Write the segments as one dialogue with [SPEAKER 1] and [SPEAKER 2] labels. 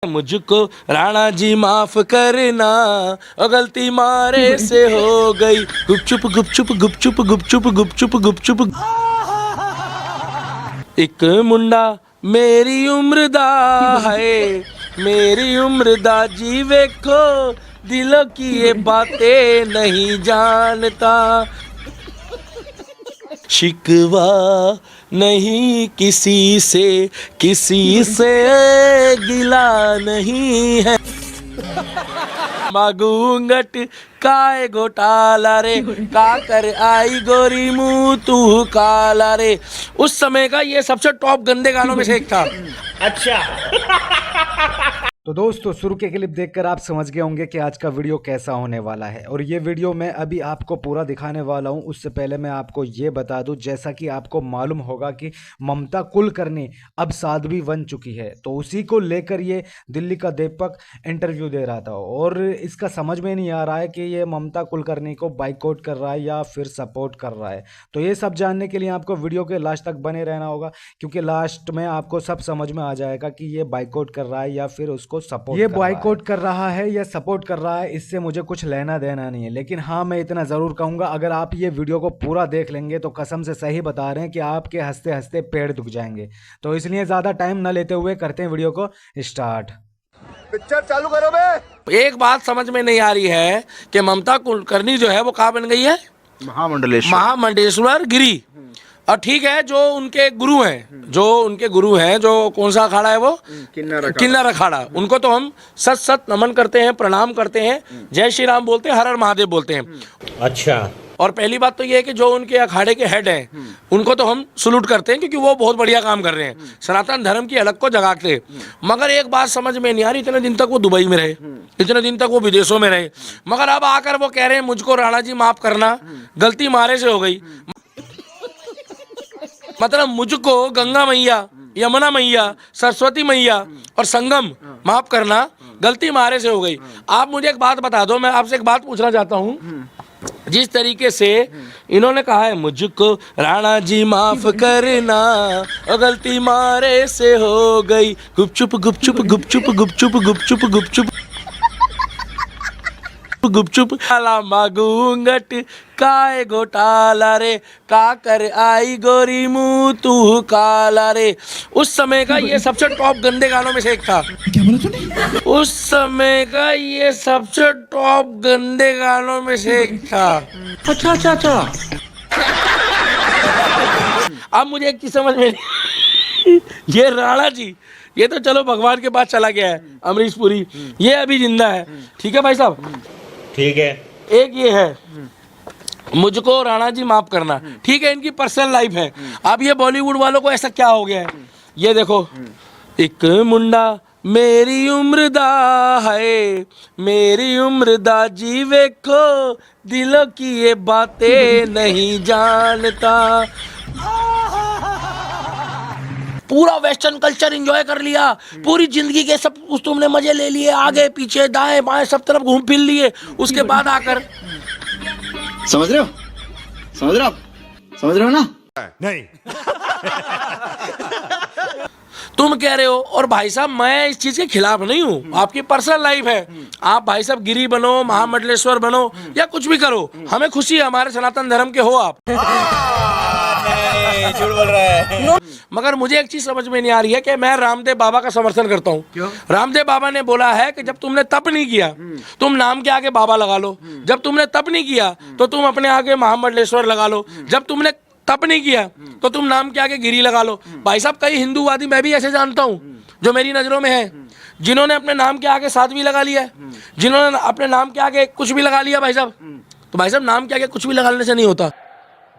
[SPEAKER 1] मुझको राणा जी माफ करना, गलती मारे से हो गई। गुपचुप गुपचुप गुपचुप गुपचुप गुपचुप गुपचुप। एक मुंडा मेरी उम्र दा है, मेरी उम्र दा जी वेखो, दिलों की ये बातें नहीं जानता। शिकवा नहीं किसी से, किसी से गिला नहीं है। मागूंगट काय घोटाला रे, का कर आई गोरी मुँह तू काला रे। उस समय का ये सबसे टॉप गंदे गानों में से एक था।
[SPEAKER 2] अच्छा।
[SPEAKER 3] तो दोस्तों, शुरू के क्लिप देखकर आप समझ गए होंगे कि आज का वीडियो कैसा होने वाला है, और ये वीडियो मैं अभी आपको पूरा दिखाने वाला हूँ। उससे पहले मैं आपको ये बता दूँ, जैसा कि आपको मालूम होगा कि ममता कुलकर्णी अब साध्वी बन चुकी है, तो उसी को लेकर ये दिल्ली का दीपक इंटरव्यू दे रहा था, और इसका समझ में नहीं आ रहा है कि ये ममता कुलकर्णी को बाइकआउट कर रहा है या फिर सपोर्ट कर रहा है। तो ये सब जानने के लिए आपको वीडियो के लास्ट तक बने रहना होगा, क्योंकि लास्ट में आपको सब समझ में आ जाएगा कि ये बाइकआउट कर रहा है या फिर उसको सपोर्ट। ये बॉयकॉट कर रहा है या सपोर्ट कर रहा है, इससे मुझे कुछ लेना देना नहीं है। लेकिन हाँ, मैं इतना जरूर कहूंगा, अगर आप ये वीडियो को पूरा देख लेंगे तो कसम से सही बता रहे हैं कि आपके हंसते हंसते पेड़ दुख जाएंगे। तो इसलिए ज्यादा टाइम न लेते हुए करते हैं वीडियो को स्टार्ट।
[SPEAKER 2] पिक्चर चालू करो बे।
[SPEAKER 1] एक बात समझ में नहीं आ रही है कि ममता कुलकर्णी जो है वो कहाँ बन गई है? महामंडलेश्वर गिरी। और ठीक है, जो उनके गुरु हैं, जो कौन सा अखाड़ा है वो? किन्नर अखाड़ा। उनको तो हम सत सत नमन करते हैं, प्रणाम करते हैं, जय श्री राम बोलते हैं, हर हर महादेव बोलते हैं।
[SPEAKER 2] अच्छा।
[SPEAKER 1] और पहली बात तो ये है कि जो उनके अखाड़े के हेड हैं उनको तो हम सलूट करते हैं, क्योंकि वो बहुत बढ़िया काम कर रहे हैं, सनातन धर्म की अलग को जगाते हैं। मगर एक बात समझ में नहीं आ रही, इतने दिन तक वो दुबई में रहे, इतने दिन तक वो विदेशों में रहे, मगर अब आकर वो कह रहे हैं मुझको राणा जी माफ करना, गलती मारे से हो गई। मतलब मुझको गंगा मैया, यमुना मैया, सरस्वती मैया और संगम माफ करना, गलती मारे से हो गई। आप मुझे एक बात बता दो, मैं आपसे एक बात पूछना चाहता हूँ। जिस तरीके से इन्होंने कहा है मुझको राणा जी माफ करना, गलती मारे से हो गई। गुपचुप गुपचुप गुपचुप गुपचुप गुपचुप गुपचुप गुपचुप। काला मागूंगट काय घोटाला रे, का कर आई गोरी मुँह तू काला रे। उस समय का ये सबसे टॉप गंदे गानों में से एक था। क्या बोला तूने? उस समय का ये सबसे टॉप गंदे गानों में से एक था।
[SPEAKER 2] अच्छा अच्छा अच्छा।
[SPEAKER 1] अब मुझे एक चीज समझ में नहीं, ये राणा जी, ये तो चलो भगवान के पास चला गया है, अमरीश पुरी, ये अभी जिंदा है। ठीक है भाई साहब, ठीक है। एक ये है मुझको राणा जी माफ करना, ठीक है, इनकी पर्सनल लाइफ है। अब ये बॉलीवुड वालों को ऐसा क्या हो गया है? ये देखो, एक मुंडा मेरी उम्र दा है, मेरी उम्र दा जी वेखो, दिलों की ये बातें नहीं जानता। पूरा वेस्टर्न कल्चर एंजॉय कर लिया, पूरी जिंदगी के सब कुछ तुमने मजे ले लिए, आगे पीछे दाएं बाएं सब तरफ घूम फिर लिए। उसके बाद आकर
[SPEAKER 4] समझ रहे हो? समझ रहे हो? समझ रहे हो ना?
[SPEAKER 2] नहीं।
[SPEAKER 1] तुम कह रहे हो, और भाई साहब मैं इस चीज के खिलाफ नहीं हूँ, आपकी पर्सनल लाइफ है, आप भाई साहब गिरी बनो, महामंडलेश्वर बनो या कुछ भी करो, हमें खुशी है, हमारे सनातन धर्म के हो आप।
[SPEAKER 2] झूठ बोल रहा है।
[SPEAKER 1] मगर मुझे एक चीज समझ में नहीं आ रही है कि मैं रामदेव बाबा का समर्थन करता हूँ। रामदेव बाबा ने बोला है कि जब तुमने तप नहीं किया, तुम नाम के आगे बाबा लगा लो। जब तुमने तप नहीं किया तो तुम अपने आगे महामंडलेश्वर लगा लो। जब तुमने तप नहीं किया तो तुम नाम के आगे गिरी लगा लो। भाई साहब, कई हिंदूवादी मैं भी ऐसे जानता हूँ जो मेरी नजरों में है, जिन्होंने अपने नाम के आगे साध्वी लगा लिया है, जिन्होंने अपने नाम के आगे कुछ भी लगा लिया। भाई साहब, तो भाई साहब नाम के आगे कुछ भी लगाने से नहीं होता।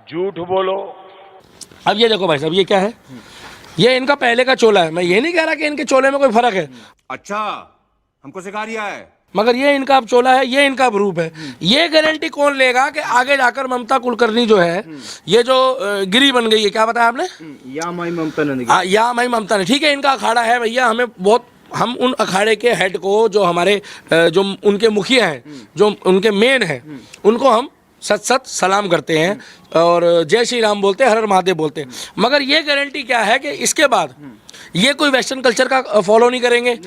[SPEAKER 2] झूठ बोलो।
[SPEAKER 1] अब ये देखो भाई साहब, ये क्या है? ये इनका पहले का चोला है। मैं ये नहीं कह रहा कि इनके चोले में कोई फर्क है।
[SPEAKER 5] अच्छा, हमको सिखा रिया है।
[SPEAKER 1] मगर ये इनका अब चोला है, ये इनका रूप है। ये गारंटी कौन लेगा कि आगे जाकर ममता कुलकर्णी जो है, ये जो गिरी बन गई है, क्या बताया आपने?
[SPEAKER 4] या माई ममता ने।
[SPEAKER 1] या माई ममता ने। ठीक है, इनका अखाड़ा है भैया, हमें बहुत, हम उन अखाड़े के हेड को, जो हमारे जो उनके मुखिया हैं, जो उनके मेन हैं, उनको हम सत सत सलाम करते हैं और जय श्री राम बोलते हैं, हर हर महादेव बोलते हैं। मगर ये गारंटी क्या है कि इसके बाद ये कोई वेस्टर्न कल्चर का फॉलो नहीं करेंगे?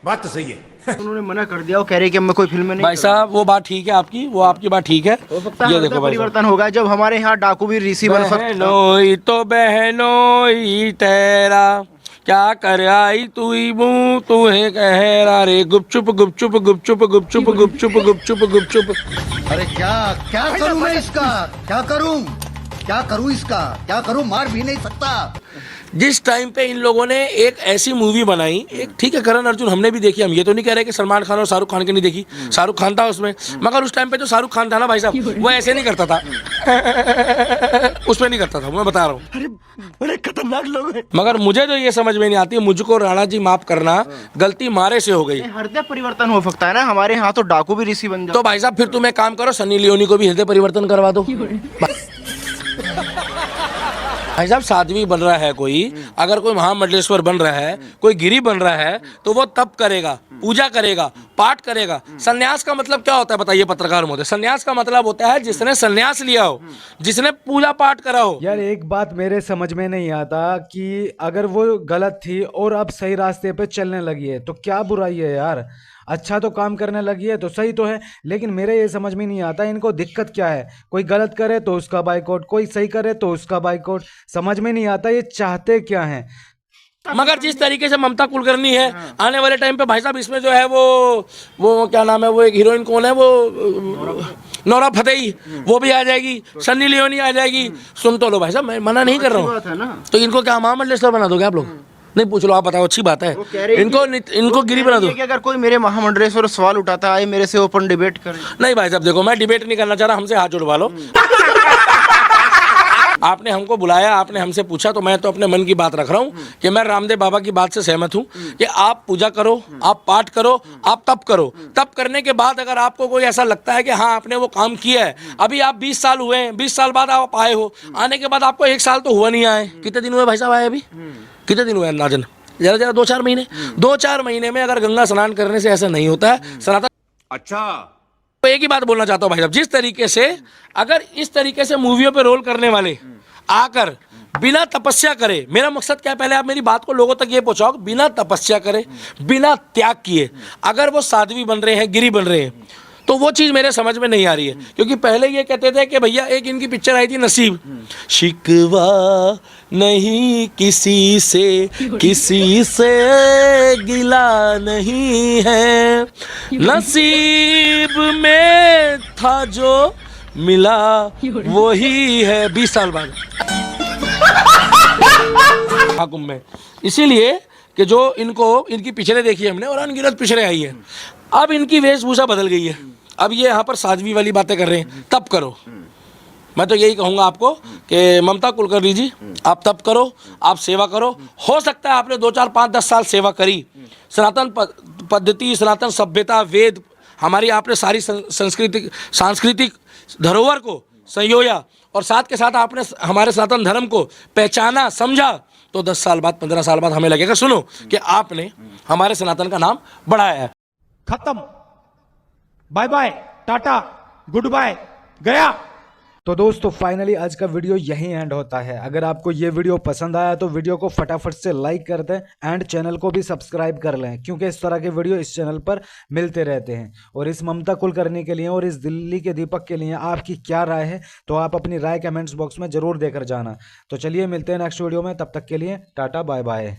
[SPEAKER 5] बात तो सही है।
[SPEAKER 6] उन्होंने मना कर दिया, वो कह रहे कि मैं कोई फिल्म में नहीं
[SPEAKER 1] भाई साहब वो बात ठीक है आपकी, वो आपकी बात ठीक है।
[SPEAKER 6] हो सकता है
[SPEAKER 1] ये
[SPEAKER 6] हृदय
[SPEAKER 1] देखो भाई साहब,
[SPEAKER 6] परिवर्तन होगा जब हमारे यहाँ डाकू भी ऋषि बन सकता है।
[SPEAKER 1] बहनोई तो बहनोई तेरा क्या कर आई तू ही मुँह तुम्हें कह रहा रे गुपचुप गुपचुप गुपचुप गुपचुप गुपचुप गुपचुप गुपचुप।
[SPEAKER 7] अरे क्या करूं मैं इसका, क्या करूं इसका, क्या करूं, मार भी नहीं सकता।
[SPEAKER 1] जिस टाइम पे इन लोगों ने एक ऐसी मूवी बनाई, एक ठीक है करण अर्जुन हमने भी देखी, हम ये तो नहीं कह रहे कि सलमान खान और शाहरुख खान की नहीं देखी, शाहरुख खान था उसमें, मगर उस टाइम पे जो शाहरुख खान था ना भाई साहब वो ऐसे नहीं करता था उसमें नहीं करता था, मैं बता रहा हूँ। अरे बड़े खतरनाक लोग हैं। मगर मुझे तो ये समझ में नहीं आती, मुझको राणा जी माफ करना, गलती मारे से हो गई।
[SPEAKER 6] हृदय परिवर्तन हो सकता है ना, हमारे यहाँ तो डाकू भी ऋषि बन जाए।
[SPEAKER 1] तो भाई साहब फिर तुम एक काम करो, सनी लियोनी को भी हृदय परिवर्तन करवा दो। भाई साहब साध्वी बन रहा है कोई, अगर कोई महामंडलेश्वर बन रहा है, कोई गिरी बन रहा है, तो वो तप करेगा, पूजा करेगा, पाठ करेगा। संन्यास का मतलब क्या होता है बताइए पत्रकार महोदय? संन्यास का मतलब होता है जिसने संन्यास लिया हो, जिसने पूजा पाठ करा हो।
[SPEAKER 3] यार एक बात मेरे समझ में नहीं आता कि अगर वो गलत थी और अब सही रास्ते पे चलने लगी है तो क्या बुराई है यार? अच्छा तो काम करने लगी है तो सही तो है, लेकिन मेरे ये समझ में नहीं आता इनको दिक्कत क्या है। कोई गलत करे तो उसका बाइकआउट, कोई सही करे तो उसका बाइकआउट, समझ में नहीं आता ये चाहते क्या हैं।
[SPEAKER 1] मगर जिस तरीके से ममता कुलकर्णी है, आने वाले टाइम पे भाई साहब इसमें जो है वो क्या नाम है, वो एक हीरोइन कौन है, वो नोरा फतेही, वो भी आ जाएगी, सन्नी लियोनी आ जाएगी। सुन तो लो भाई साहब, मैं मना नहीं कर रहा हूँ, तो इनको क्या महामंडलेश्वर बना दोगे आप लोग? नहीं पूछ लो, आप बताओ, अच्छी बात है। इनको गिरी बना दो।
[SPEAKER 6] अगर कोई मेरे महामंडलेश्वर सवाल उठाता है मेरे से ओपन डिबेट करे।
[SPEAKER 1] नहीं भाई साहब देखो, मैं डिबेट नहीं करना चाह रहा, हमसे हाथ जुड़वा लो। आपने हमको बुलाया, आपने हमसे पूछा, तो मैं तो अपने मन की बात रख रहा हूँ कि मैं रामदेव बाबा की बात से सहमत हूँ कि आप पूजा करो, आप पाठ करो, आप तप करो। तप करने के बाद अगर आपको कोई ऐसा लगता है कि हाँ आपने वो काम किया है, अभी आप 20 साल हुए हैं, 20 साल बाद आप आए हो, आने के बाद आपको 1 साल तो हुआ नहीं आए, कितने दिन हुए भाई साहब आए? अभी कितने दिन हुए अंदाजन? जरा 2-4 महीने। 2-4 महीने में अगर गंगा स्नान करने से ऐसा नहीं होता है सनातन।
[SPEAKER 5] अच्छा,
[SPEAKER 1] तो एक ही बात बोलना चाहता हूँ भाई साहब, जिस तरीके से अगर इस तरीके से मूवियों पे रोल करने वाले आकर बिना तपस्या करे, मेरा मकसद क्या है, पहले आप मेरी बात को लोगों तक ये पहुंचाओ, बिना तपस्या करे, बिना त्याग किए अगर वो साध्वी बन रहे हैं, गिरी बन रहे हैं, तो वो चीज़ मेरे समझ में नहीं आ रही है। क्योंकि पहले ये कहते थे कि भैया, एक इनकी पिक्चर आई थी नसीब, शिकवा नहीं किसी से गिला नहीं है, नसीब में था जो मिला वही है। 20 साल बाद कुंभ में, इसीलिए कि जो इनकी पिक्चरें देखी हमने और अनगिनत पिक्चरें आई हैं, अब इनकी वेशभूषा बदल गई है। अब ये यहाँ पर साध्वी वाली बातें कर रहे हैं, तप करो। मैं तो यही कहूँगा आपको कि ममता कुलकर्णी जी, आप तप करो, आप सेवा करो। हो सकता है आपने 2, 4, 5, 10 साल सेवा करी, सनातन पद्धति, सनातन सभ्यता, वेद, हमारी आपने सारी सांस्कृतिक धरोहर को संयोया और साथ के साथ आपने हमारे सनातन धर्म को पहचाना, समझा, तो 10 साल बाद, 15 साल बाद हमें लगेगा सुनो कि आपने हमारे सनातन का नाम बढ़ाया है।
[SPEAKER 8] खत्म, bye bye, tata, goodbye, गया।
[SPEAKER 3] तो दोस्तों फाइनली आज का वीडियो यहीं एंड होता है। अगर आपको ये वीडियो पसंद आया तो वीडियो को फटाफट से लाइक कर दें एंड चैनल को भी सब्सक्राइब कर लें, क्योंकि इस तरह के वीडियो इस चैनल पर मिलते रहते हैं। और इस ममता कुलकर्णी के लिए और इस दिल्ली के दीपक के लिए आपकी क्या राय है, तो आप अपनी राय कमेंट्स बॉक्स में ज़रूर देकर जाना। तो चलिए मिलते हैं नेक्स्ट वीडियो में, तब तक के लिए टाटा बाय बाय।